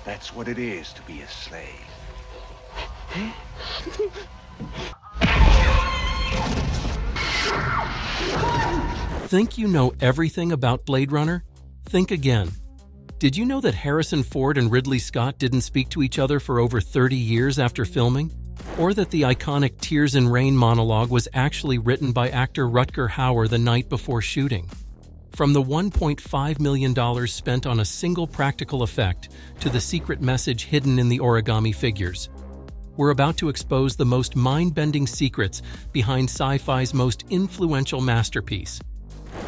That's what it is to be a slave. Think you know everything about Blade Runner? Think again. Did you know that Harrison Ford and Ridley Scott didn't speak to each other for over 30 years after filming? Or that the iconic Tears in Rain monologue was actually written by actor Rutger Hauer the night before shooting? From the $1.5 million spent on a single practical effect to the secret message hidden in the origami figures, we're about to expose the most mind-bending secrets behind sci-fi's most influential masterpiece.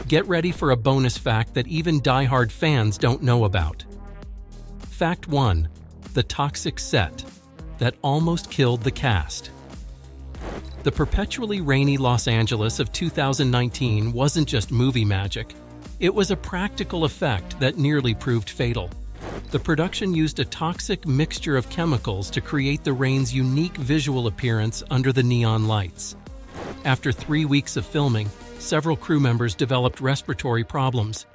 Get ready for a bonus fact that even die-hard fans don't know about. Fact 1. The toxic set that almost killed the cast. The perpetually rainy Los Angeles of 2019 wasn't just movie magic. It was a practical effect that nearly proved fatal. The production used a toxic mixture of chemicals to create the rain's unique visual appearance under the neon lights. After 3 weeks of filming, several crew members developed respiratory problems,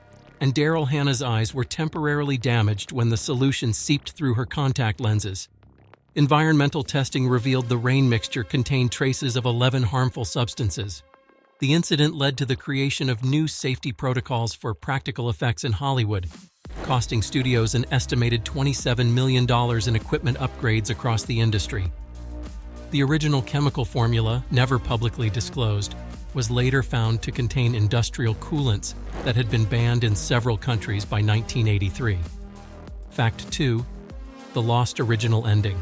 and Daryl Hannah's eyes were temporarily damaged when the solution seeped through her contact lenses. Environmental testing revealed the rain mixture contained traces of 11 harmful substances. The incident led to the creation of new safety protocols for practical effects in Hollywood, costing studios an estimated $27 million in equipment upgrades across the industry. The original chemical formula, never publicly disclosed, was later found to contain industrial coolants that had been banned in several countries by 1983. Fact 2. The lost original ending.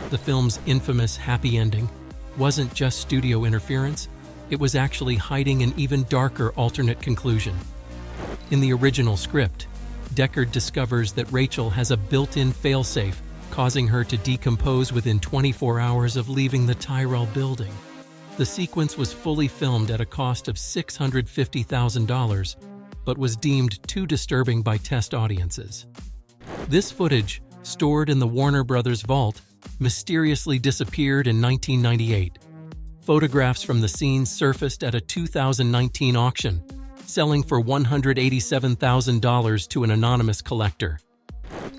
The film's infamous happy ending wasn't just studio interference, it was actually hiding an even darker alternate conclusion. In the original script, Deckard discovers that Rachel has a built-in failsafe, causing her to decompose within 24 hours of leaving the Tyrell building. The sequence was fully filmed at a cost of $650,000, but was deemed too disturbing by test audiences. This footage, stored in the Warner Brothers vault, mysteriously disappeared in 1998. Photographs from the scene surfaced at a 2019 auction, selling for $187,000 to an anonymous collector.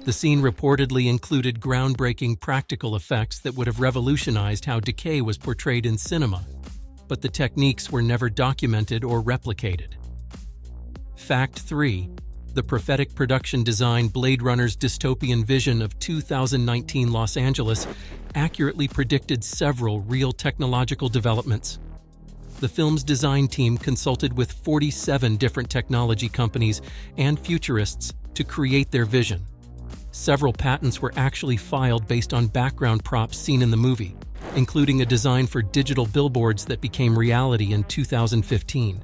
The scene reportedly included groundbreaking practical effects that would have revolutionized how decay was portrayed in cinema, but the techniques were never documented or replicated. Fact 3. The prophetic production design Blade Runner's dystopian vision of 2019 Los Angeles accurately predicted several real technological developments. The film's design team consulted with 47 different technology companies and futurists to create their vision. Several patents were actually filed based on background props seen in the movie, including a design for digital billboards that became reality in 2015.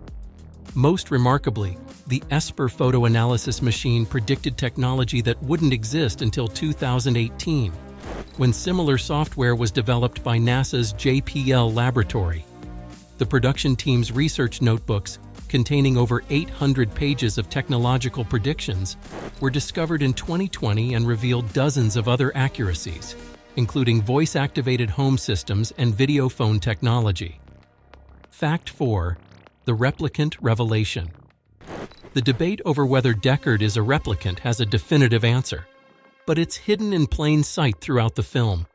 Most remarkably, the Esper photo analysis machine predicted technology that wouldn't exist until 2018, when similar software was developed by NASA's JPL laboratory. The production team's research notebooks, containing over 800 pages of technological predictions, were discovered in 2020 and revealed dozens of other accuracies, including voice-activated home systems and video phone technology. Fact 4. The replicant revelation. The debate over whether Deckard is a replicant has a definitive answer, but it's hidden in plain sight throughout the film.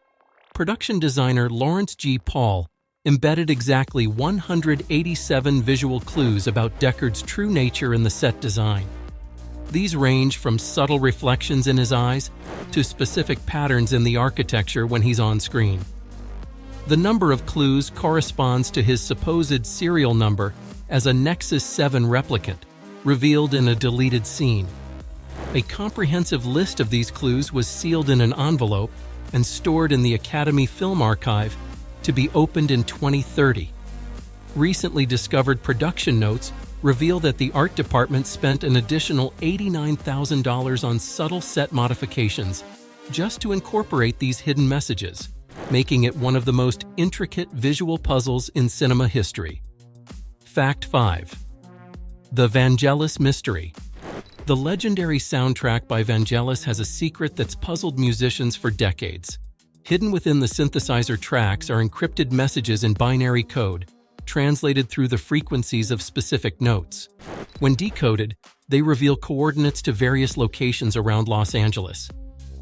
Production designer Lawrence G. Paul embedded exactly 187 visual clues about Deckard's true nature in the set design. These range from subtle reflections in his eyes to specific patterns in the architecture when he's on screen. The number of clues corresponds to his supposed serial number as a Nexus 7 replicant, revealed in a deleted scene. A comprehensive list of these clues was sealed in an envelope and stored in the Academy Film Archive to be opened in 2030. Recently discovered production notes reveal that the art department spent an additional $89,000 on subtle set modifications just to incorporate these hidden messages, making it one of the most intricate visual puzzles in cinema history. Fact 5. The Vangelis Mystery. The legendary soundtrack by Vangelis has a secret that's puzzled musicians for decades. Hidden within the synthesizer tracks are encrypted messages in binary code, translated through the frequencies of specific notes. When decoded, they reveal coordinates to various locations around Los Angeles.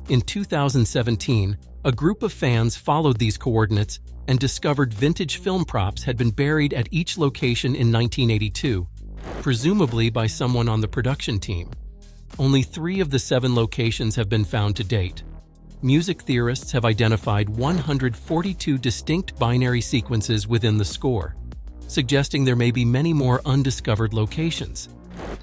In 2017, a group of fans followed these coordinates and discovered vintage film props had been buried at each location in 1982, presumably by someone on the production team. Only 3 of the 7 locations have been found to date. Music theorists have identified 142 distinct binary sequences within the score, suggesting there may be many more undiscovered locations.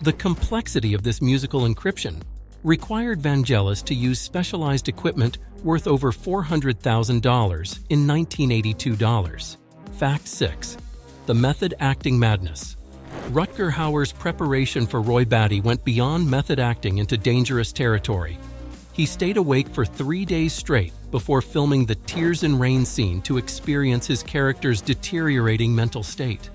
The complexity of this musical encryption required Vangelis to use specialized equipment worth over $400,000 in 1982 dollars. Fact 6. The method acting madness. Rutger Hauer's preparation for Roy Batty went beyond method acting into dangerous territory. He stayed awake for 3 days straight before filming the Tears and Rain scene to experience his character's deteriorating mental state.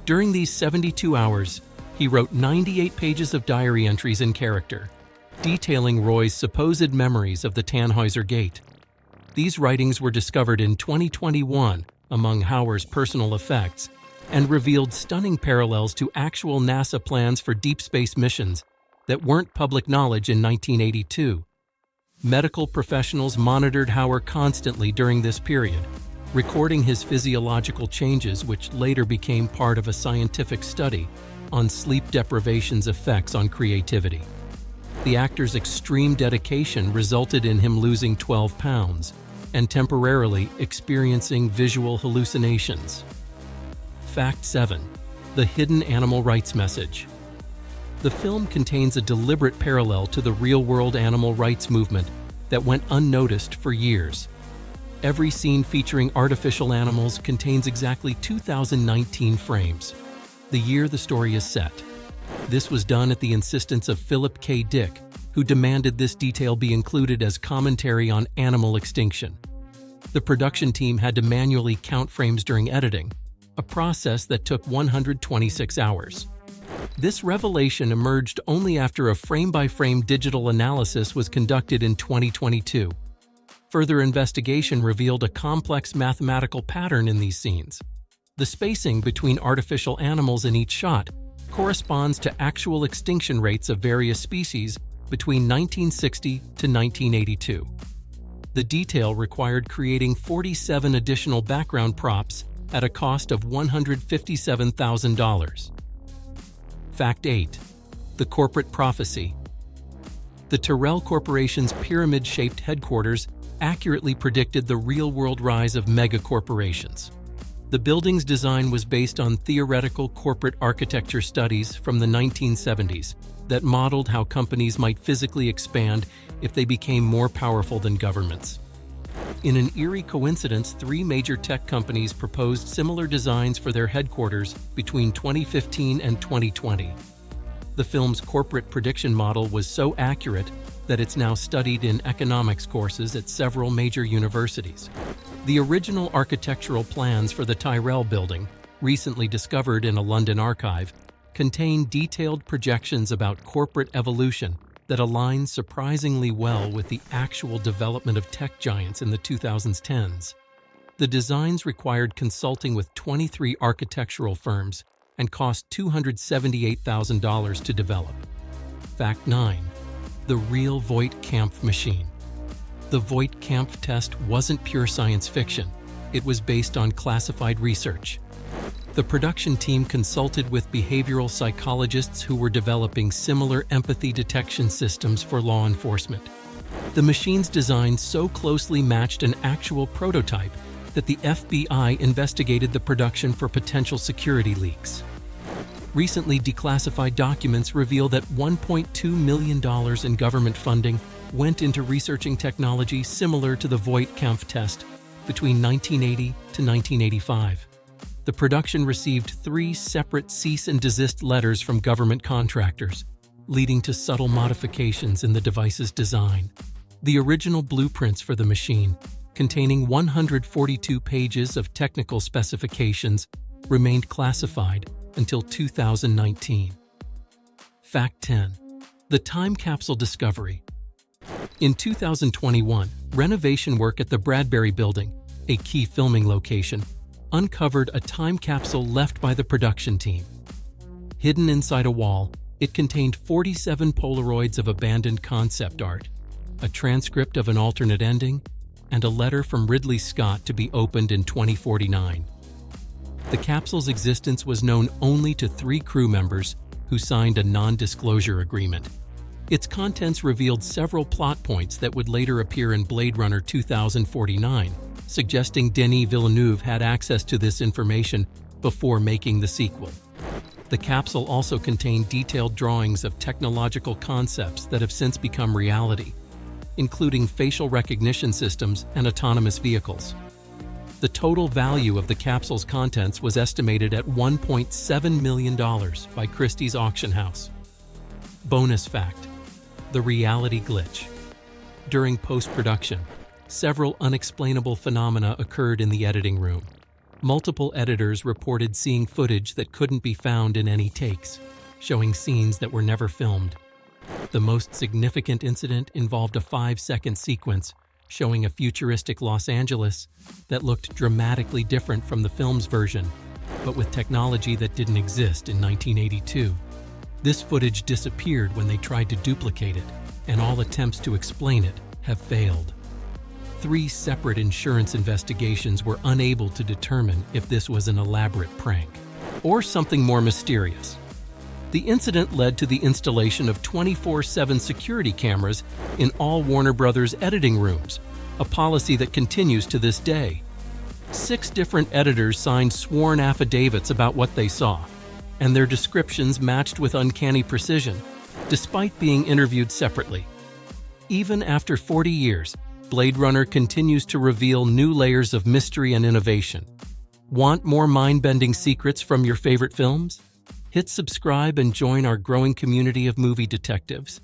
During these 72 hours, he wrote 98 pages of diary entries in character, detailing Roy's supposed memories of the Tannhäuser Gate. These writings were discovered in 2021 among Hauer's personal effects and revealed stunning parallels to actual NASA plans for deep space missions that weren't public knowledge in 1982. Medical professionals monitored Hauer constantly during this period, recording his physiological changes, which later became part of a scientific study on sleep deprivation's effects on creativity. The actor's extreme dedication resulted in him losing 12 pounds and temporarily experiencing visual hallucinations. Fact 7. The hidden animal rights message. The film contains a deliberate parallel to the real-world animal rights movement that went unnoticed for years. Every scene featuring artificial animals contains exactly 2019 frames, the year the story is set. This was done at the insistence of Philip K. Dick, who demanded this detail be included as commentary on animal extinction. The production team had to manually count frames during editing, a process that took 126 hours. This revelation emerged only after a frame-by-frame digital analysis was conducted in 2022. Further investigation revealed a complex mathematical pattern in these scenes. The spacing between artificial animals in each shot corresponds to actual extinction rates of various species between 1960 to 1982. The detail required creating 47 additional background props at a cost of $157,000. Fact 8. The corporate prophecy. The Tyrrell Corporation's pyramid-shaped headquarters accurately predicted the real-world rise of megacorporations. The building's design was based on theoretical corporate architecture studies from the 1970s that modeled how companies might physically expand if they became more powerful than governments. In an eerie coincidence, 3 major tech companies proposed similar designs for their headquarters between 2015 and 2020. The film's corporate prediction model was so accurate that it's now studied in economics courses at several major universities. The original architectural plans for the Tyrrell building, recently discovered in a London archive, contain detailed projections about corporate evolution that align surprisingly well with the actual development of tech giants in the 2010s. The designs required consulting with 23 architectural firms and cost $278,000 to develop. Fact 9. The real Voight-Kampff machine. The Voight-Kampff test wasn't pure science fiction. It was based on classified research. The production team consulted with behavioral psychologists who were developing similar empathy detection systems for law enforcement. The machine's design so closely matched an actual prototype that the FBI investigated the production for potential security leaks. Recently declassified documents reveal that $1.2 million in government funding went into researching technology similar to the Voight-Kampff test between 1980 to 1985. The production received 3 separate cease and desist letters from government contractors, leading to subtle modifications in the device's design. The original blueprints for the machine, containing 142 pages of technical specifications, remained classified until 2019. Fact 10. The time capsule discovery. In 2021, renovation work at the Bradbury Building, a key filming location, uncovered a time capsule left by the production team. Hidden inside a wall, it contained 47 Polaroids of abandoned concept art. a transcript of an alternate ending, and a letter from Ridley Scott to be opened in 2049. The capsule's existence was known only to 3 crew members who signed a non-disclosure agreement. Its contents revealed several plot points that would later appear in Blade Runner 2049, suggesting Denis Villeneuve had access to this information before making the sequel. The capsule also contained detailed drawings of technological concepts that have since become reality, including facial recognition systems and autonomous vehicles. The total value of the capsule's contents was estimated at $1.7 million by Christie's auction house. Bonus fact: the reality glitch. During post-production, several unexplainable phenomena occurred in the editing room. Multiple editors reported seeing footage that couldn't be found in any takes, showing scenes that were never filmed. The most significant incident involved a 5-second sequence showing a futuristic Los Angeles that looked dramatically different from the film's version, but with technology that didn't exist in 1982. This footage disappeared when they tried to duplicate it, and all attempts to explain it have failed. 3 separate insurance investigations were unable to determine if this was an elaborate prank or something more mysterious. The incident led to the installation of 24/7 security cameras in all Warner Brothers editing rooms, a policy that continues to this day. 6 different editors signed sworn affidavits about what they saw, and their descriptions matched with uncanny precision, despite being interviewed separately. Even after 40 years, Blade Runner continues to reveal new layers of mystery and innovation. Want more mind-bending secrets from your favorite films? Hit subscribe and join our growing community of movie detectives.